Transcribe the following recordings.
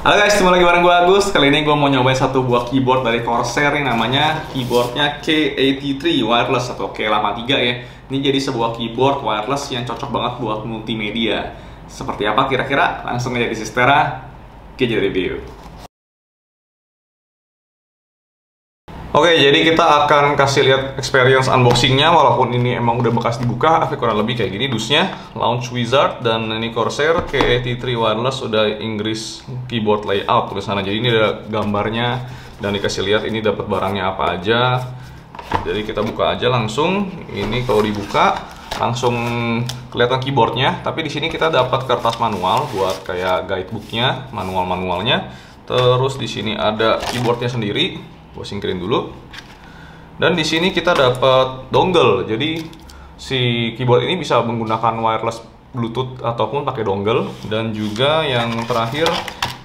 Halo guys, ketemu lagi bareng gue Agus. Kali ini gue mau nyobain satu buah keyboard dari Corsair yang namanya keyboardnya K83 wireless atau K83 ya. Ini jadi sebuah keyboard wireless yang cocok banget buat multimedia. Seperti apa kira-kira? Langsung aja di Sistera KJ Review. Oke, jadi kita akan kasih lihat experience unboxingnya. Walaupun ini emang udah bekas dibuka, tapi kurang lebih kayak gini dusnya. Launch Wizard dan ini Corsair K83 wireless udah Inggris keyboard layout tulisannya. Jadi ini ada gambarnya dan dikasih lihat ini dapat barangnya apa aja. Jadi kita buka aja langsung. Ini kalau dibuka langsung kelihatan keyboardnya. Tapi di sini kita dapat kertas manual buat kayak guidebooknya, manualnya. Terus di sini ada keyboardnya sendiri. Gue singkirin dulu. Dan di sini kita dapat dongle. Jadi si keyboard ini bisa menggunakan wireless Bluetooth ataupun pakai dongle. Dan juga yang terakhir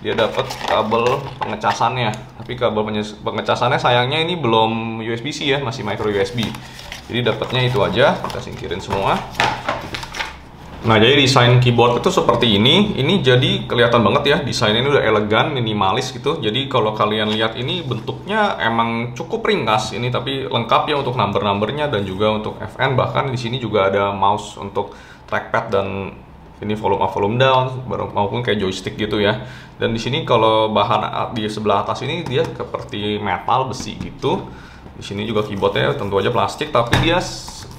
dia dapat kabel pengecasannya. Tapi kabel pengecasannya sayangnya ini belum USB-C ya, masih micro USB. Jadi dapatnya itu aja. Kita singkirin semua. Nah, jadi desain keyboard itu seperti ini. Ini jadi kelihatan banget ya, desainnya ini udah elegan, minimalis gitu. Jadi kalau kalian lihat ini bentuknya emang cukup ringkas ini, tapi lengkap ya untuk number-numbernya dan juga untuk FN. Bahkan di sini juga ada mouse untuk trackpad dan ini volume up, volume down, maupun kayak joystick gitu ya. Dan di sini kalau bahan di sebelah atas ini dia seperti metal besi gitu. Di sini juga keyboardnya tentu aja plastik, tapi dia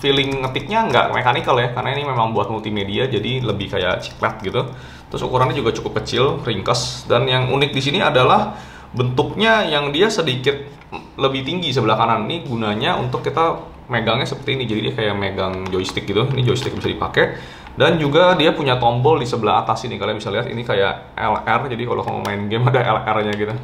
feeling ngetiknya nggak mechanical ya, karena ini memang buat multimedia, jadi lebih kayak chiclet gitu. Terus ukurannya juga cukup kecil, ringkas. Dan yang unik di sini adalah bentuknya yang dia sedikit lebih tinggi sebelah kanan. Ini gunanya untuk kita megangnya seperti ini, jadi dia kayak megang joystick gitu. Ini joystick bisa dipakai. Dan juga dia punya tombol di sebelah atas ini, kalian bisa lihat ini kayak LR, jadi kalau kamu main game ada LR-nya gitu.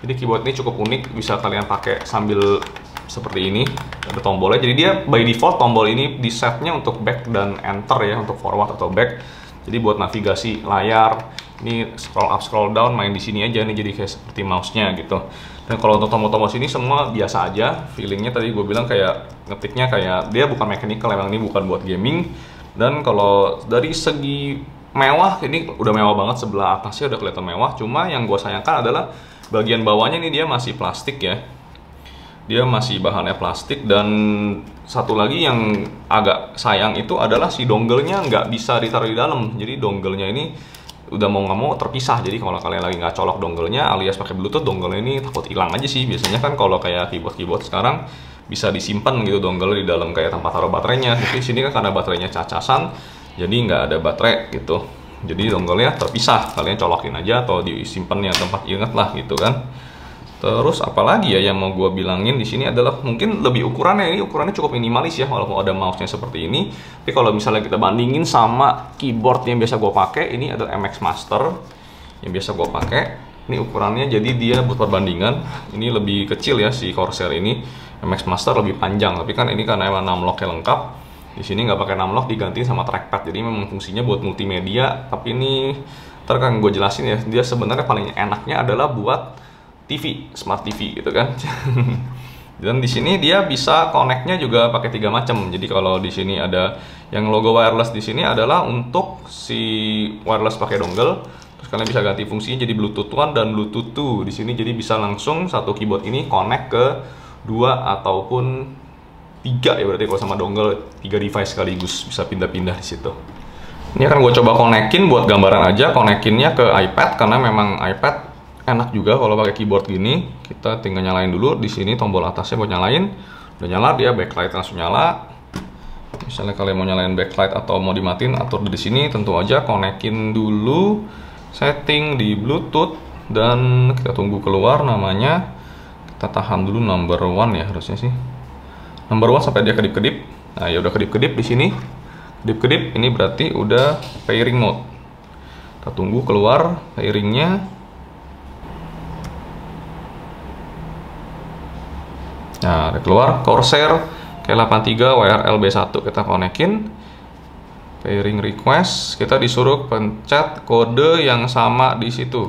Jadi keyboard ini cukup unik, bisa kalian pakai sambil seperti ini, ada tombolnya. Jadi dia by default tombol ini di setnya untuk back dan enter ya, untuk forward atau back. Jadi buat navigasi layar, ini scroll up scroll down main di sini aja nih, jadi kayak seperti mouse-nya gitu. Dan kalau untuk tombol-tombol sini semua biasa aja, feelingnya tadi gue bilang kayak ngetiknya kayak dia bukan mechanical, emang ini bukan buat gaming. Dan kalau dari segi mewah, ini udah mewah banget, sebelah atasnya udah kelihatan mewah. Cuma yang gue sayangkan adalah bagian bawahnya ini dia masih plastik ya. Dia masih bahannya plastik. Dan satu lagi yang agak sayang itu adalah si dongle-nya nggak bisa ditaruh di dalam. Jadi dongle-nya ini udah mau nggak mau terpisah. Jadi kalau kalian lagi nggak colok dongle-nya alias pakai Bluetooth, dongle ini takut hilang aja sih. Biasanya kan kalau kayak keyboard sekarang bisa disimpan gitu dongle di dalam kayak tempat taruh baterainya. Tapi di sini kan karena baterainya cacasan, jadi nggak ada baterai gitu. Jadi dongle-nya terpisah. Kalian colokin aja atau disimpan yang tempat inget lah gitu kan. Terus apalagi ya yang mau gue bilangin di sini adalah mungkin lebih ukurannya. Ini ukurannya cukup minimalis ya, walaupun ada mouse-nya seperti ini. Tapi kalau misalnya kita bandingin sama keyboard yang biasa gue pakai, ini adalah MX Master yang biasa gue pakai. Ini ukurannya jadi dia buat perbandingan ini lebih kecil ya si Corsair ini. MX Master lebih panjang, tapi kan ini karena emang numlock-nya lengkap. Di sini nggak pakai numlock, diganti sama trackpad. Jadi memang fungsinya buat multimedia. Tapi ini ntar kan gue jelasin ya. Dia sebenarnya paling enaknya adalah buat TV, smart TV gitu kan. Dan di sini dia bisa connect-nya juga pakai 3 macam. Jadi kalau di sini ada yang logo wireless di sini adalah untuk si wireless pakai dongle. Terus kalian bisa ganti fungsinya jadi Bluetooth 1 dan Bluetooth 2 di sini. Jadi bisa langsung satu keyboard ini connect ke 2 ataupun 3 ya, berarti kalau sama dongle 3 device sekaligus bisa pindah-pindah di situ. Ini akan gue coba konekin buat gambaran aja, konekinnya ke iPad karena memang iPad enak juga kalau pakai keyboard gini. Kita tinggal nyalain dulu di sini tombol atasnya buat nyalain. Udah nyala, dia backlight langsung nyala. Misalnya kalian mau nyalain backlight atau mau dimatiin, atur di sini. Tentu aja konekin dulu setting di Bluetooth dan kita tunggu keluar namanya. Kita tahan dulu number 1 ya harusnya sih. Number 1 sampai dia kedip-kedip. Nah, ya udah kedip-kedip di sini. Kedip-kedip ini berarti udah pairing mode. Kita tunggu keluar pairingnya. Nah, udah keluar Corsair K83 WRL B1. Kita konekin pairing request. Kita disuruh pencet kode yang sama di situ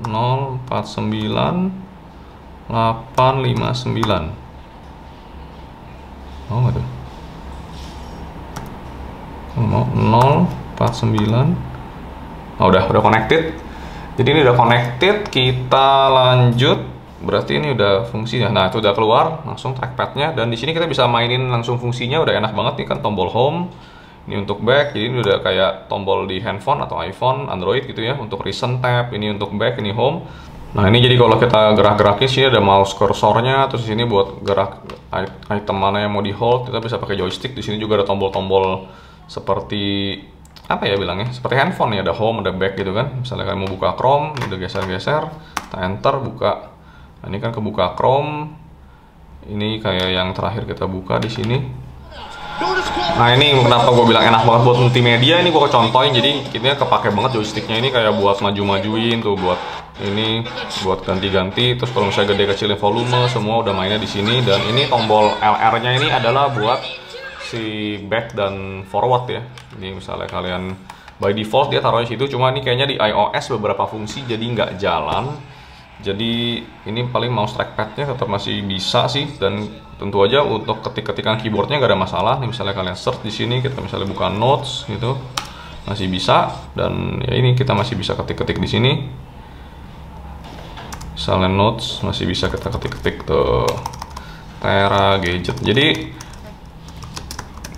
049859. Oh, nggak tuh? Mau 049. Oh, udah connected. Jadi ini udah connected, kita lanjut. Berarti ini udah fungsinya. Nah, itu udah keluar langsung trackpadnya, dan di sini kita bisa mainin langsung fungsinya. Udah enak banget nih kan, tombol home. Ini untuk back, jadi ini udah kayak tombol di handphone atau iPhone, Android gitu ya. Untuk recent tab, ini untuk back, ini home. Nah, ini jadi kalau kita gerak-gerakin sini ada mouse cursornya, terus di sini buat gerak item mana yang mau di hold, kita bisa pakai joystick. Di sini juga ada tombol-tombol seperti apa ya bilangnya, seperti handphone ya, ada home, ada back gitu kan. Misalnya kalian mau buka Chrome, udah geser-geser, kita enter, buka. Nah, ini kan kebuka Chrome. Ini kayak yang terakhir kita buka di sini. Nah, ini kenapa gue bilang enak banget buat multimedia. Ini gue contohin, jadi ini kepake banget joysticknya. Ini kayak buat maju-majuin tuh, buat ini, buat ganti-ganti. Terus kalau misalnya gede kecilin volume, semua udah mainnya di sini. Dan ini tombol LR-nya ini adalah buat si back dan forward ya. Ini misalnya kalian by default dia taruh di situ, cuma ini kayaknya di iOS beberapa fungsi jadi nggak jalan. Jadi ini paling mouse trackpadnya tetap masih bisa sih, dan tentu aja untuk ketik-ketikan keyboardnya nggak ada masalah. Nih misalnya kalian search di sini, kita misalnya buka notes gitu, masih bisa. Dan ya ini kita masih bisa ketik-ketik di sini. Misalnya notes masih bisa kita ketik-ketik tuh, Tera gadget. Jadi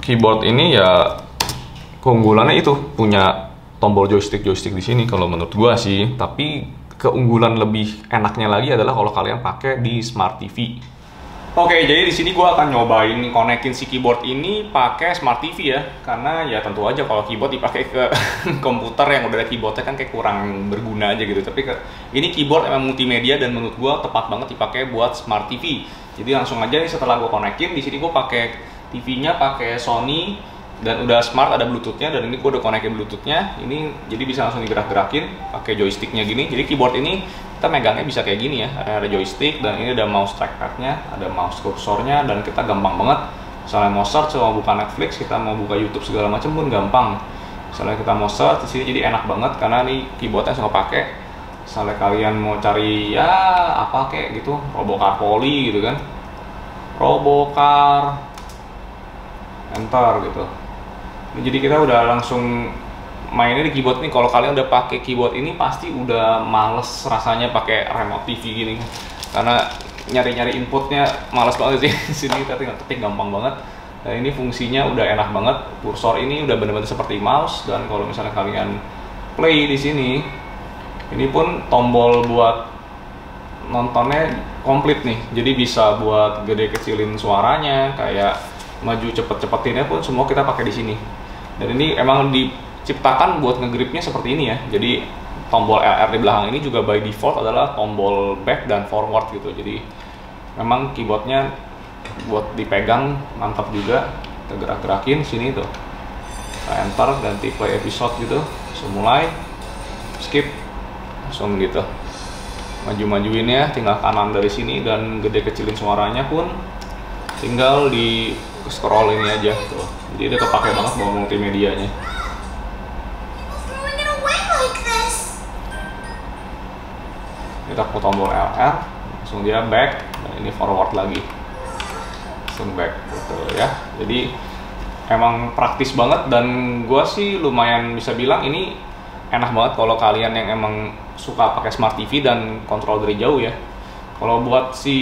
keyboard ini ya keunggulannya itu punya tombol joystick di sini kalau menurut gua sih. Tapi keunggulan lebih enaknya lagi adalah kalau kalian pakai di Smart TV. Oke, jadi di sini gua akan nyobain konekin si keyboard ini pakai Smart TV ya. Karena ya tentu aja kalau keyboard dipakai ke komputer yang udah ada keyboardnya kan kayak kurang berguna aja gitu. Tapi ini keyboard emang multimedia dan menurut gua tepat banget dipakai buat Smart TV. Jadi langsung aja nih setelah gua konekin, di sini gua pakai TV-nya pakai Sony dan udah smart, ada Bluetooth-nya, dan ini gue udah konekin Bluetooth-nya. Ini jadi bisa langsung digerak-gerakin pakai joystick-nya gini. Jadi keyboard ini kita megangnya bisa kayak gini ya, ada joystick, dan ini ada mouse trackpad-nya, ada mouse cursornya, dan kita gampang banget. Misalnya mau search, mau buka Netflix, kita mau buka YouTube segala macam pun gampang. Misalnya kita mau search di sini, jadi enak banget karena nih keyboard-nya langsung kepake. Misalnya kalian mau cari ya apa kayak gitu, Robocar Poly gitu kan, Robocar, enter gitu. Jadi kita udah langsung mainnya di keyboard nih. Kalau kalian udah pakai keyboard ini pasti udah males rasanya pakai remote TV gini, karena nyari-nyari inputnya males banget sih. Sini kita tinggal ketik gampang banget. Dan ini fungsinya udah enak banget. Kursor ini udah bener-bener seperti mouse, dan kalau misalnya kalian play di sini, ini pun tombol buat nontonnya komplit nih. Jadi bisa buat gede kecilin suaranya, kayak maju cepet-cepetinnya pun semua kita pakai di sini. Dan ini emang diciptakan buat ngegripnya seperti ini ya. Jadi tombol LR di belakang ini juga by default adalah tombol back dan forward gitu. Jadi memang keyboardnya buat dipegang mantap juga. Kita gerak-gerakin sini tuh, kita enter, ganti play episode gitu, langsung mulai, skip, langsung gitu. Maju-majuin ya, tinggal kanan dari sini, dan gede kecilin suaranya pun tinggal di scroll ini aja tuh. Jadi udah kepake banget bawa multimedianya. Kita ke tombol LR, langsung dia back, dan ini forward lagi, langsung back gitu ya. Jadi emang praktis banget, dan gua sih lumayan bisa bilang ini enak banget kalau kalian yang emang suka pakai Smart TV dan kontrol dari jauh ya. Kalau buat si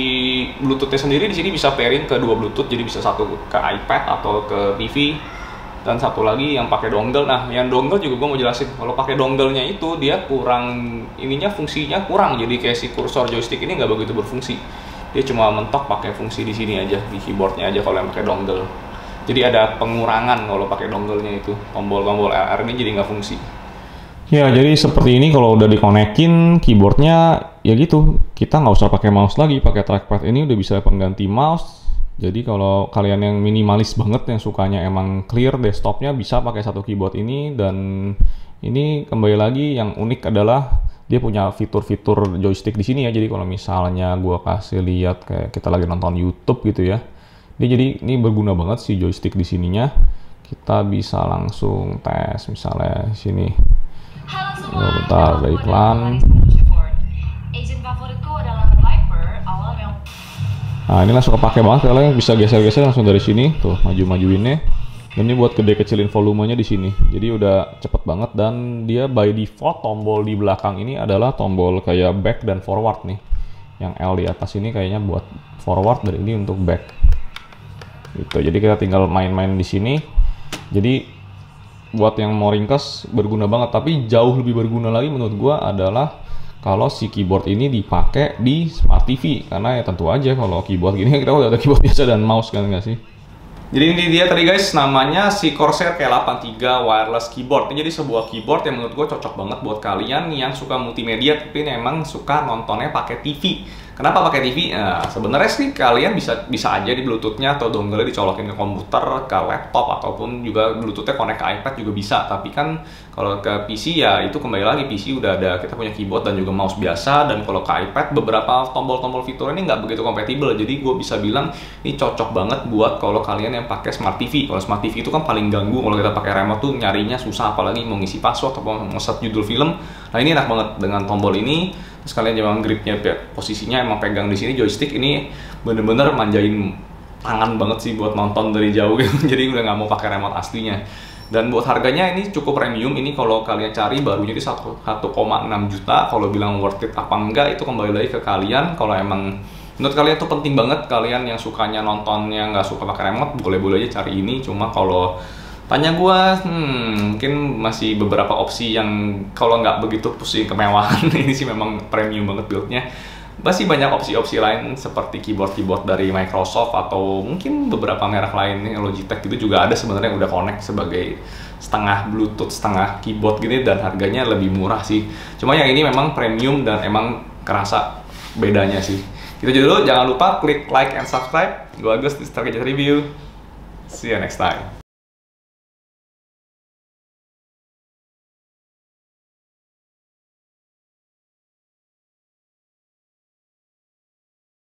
Bluetooth-nya sendiri di sini bisa pairing ke dua Bluetooth, jadi bisa satu ke iPad atau ke TV, dan satu lagi yang pakai dongle. Nah, yang dongle juga gue mau jelasin. Kalau pakai dongle-nya itu dia kurang ininya, fungsinya kurang. Jadi kayak si kursor joystick ini nggak begitu berfungsi. Dia cuma mentok pakai fungsi di sini aja, di keyboardnya aja kalau yang pakai dongle. Jadi ada pengurangan kalau pakai dongle-nya itu. Tombol-tombol LR ini jadi nggak fungsi. Ya, jadi seperti ini kalau udah dikonekin keyboardnya ya gitu, kita nggak usah pakai mouse lagi, pakai trackpad ini udah bisa pengganti mouse. Jadi kalau kalian yang minimalis banget, yang sukanya emang clear desktopnya, bisa pakai satu keyboard ini. Dan ini kembali lagi yang unik adalah dia punya fitur-fitur joystick di sini ya. Jadi kalau misalnya gua kasih lihat kayak kita lagi nonton YouTube gitu ya, dia jadi ini berguna banget si joystick di sininya. Kita bisa langsung tes misalnya sini. Bentar, ada iklan. Nah, ini langsung kepake banget, kalian bisa geser-geser langsung dari sini tuh, maju-majuinnya. Dan ini buat gede kecilin volumenya di sini. Jadi udah cepet banget dan dia by default tombol di belakang ini adalah tombol kayak back dan forward nih. Yang L di atas ini kayaknya buat forward dan ini untuk back. Gitu. Jadi kita tinggal main-main di sini. Jadi buat yang mau ringkas berguna banget, tapi jauh lebih berguna lagi menurut gua adalah kalau si keyboard ini dipakai di Smart TV, karena ya tentu aja kalau keyboard gini kita udah ada keyboard biasa dan mouse kan nggak sih? Jadi ini dia tadi guys, namanya si Corsair K83 Wireless Keyboard. Ini jadi sebuah keyboard yang menurut gue cocok banget buat kalian yang suka multimedia tapi memang suka nontonnya pakai TV. Kenapa pakai TV? Nah, sebenarnya sih kalian bisa aja di Bluetooth-nya atau dongle dicolokin ke komputer, ke laptop, ataupun juga Bluetooth-nya connect ke iPad juga bisa. Tapi kan kalau ke PC ya itu kembali lagi, PC udah ada, kita punya keyboard dan juga mouse biasa. Dan kalau ke iPad beberapa tombol-tombol fitur ini nggak begitu kompatibel. Jadi gue bisa bilang ini cocok banget buat kalau kalian yang pakai Smart TV. Kalau Smart TV itu kan paling ganggu kalau kita pakai remote tuh nyarinya susah, apalagi mau ngisi password atau mau nge-set judul film. Nah ini enak banget dengan tombol ini. Terus kalian jangan gripnya, posisinya emang pegang di sini joystick ini bener-bener manjain tangan banget sih buat nonton dari jauh gitu. Jadi udah nggak mau pakai remote aslinya. Dan buat harganya ini cukup premium. Ini kalau kalian cari barunya di 1,6 juta. Kalau bilang worth it apa enggak itu kembali lagi ke kalian. Kalau emang menurut kalian tuh penting banget, kalian yang sukanya nontonnya nggak suka pakai remote, boleh-boleh aja cari ini. Cuma kalau tanya gua, mungkin masih beberapa opsi yang kalau nggak begitu pusing kemewahan. Ini sih memang premium banget build-nya. Masih banyak opsi-opsi lain seperti keyboard-keyboard dari Microsoft atau mungkin beberapa merek lain, Logitech gitu juga ada sebenarnya yang udah connect sebagai setengah Bluetooth, setengah keyboard gini, dan harganya lebih murah sih. Cuma yang ini memang premium dan emang kerasa bedanya sih. Itu aja dulu, jangan lupa klik like and subscribe. Gua Agus di Star Gadget Review. See you next time.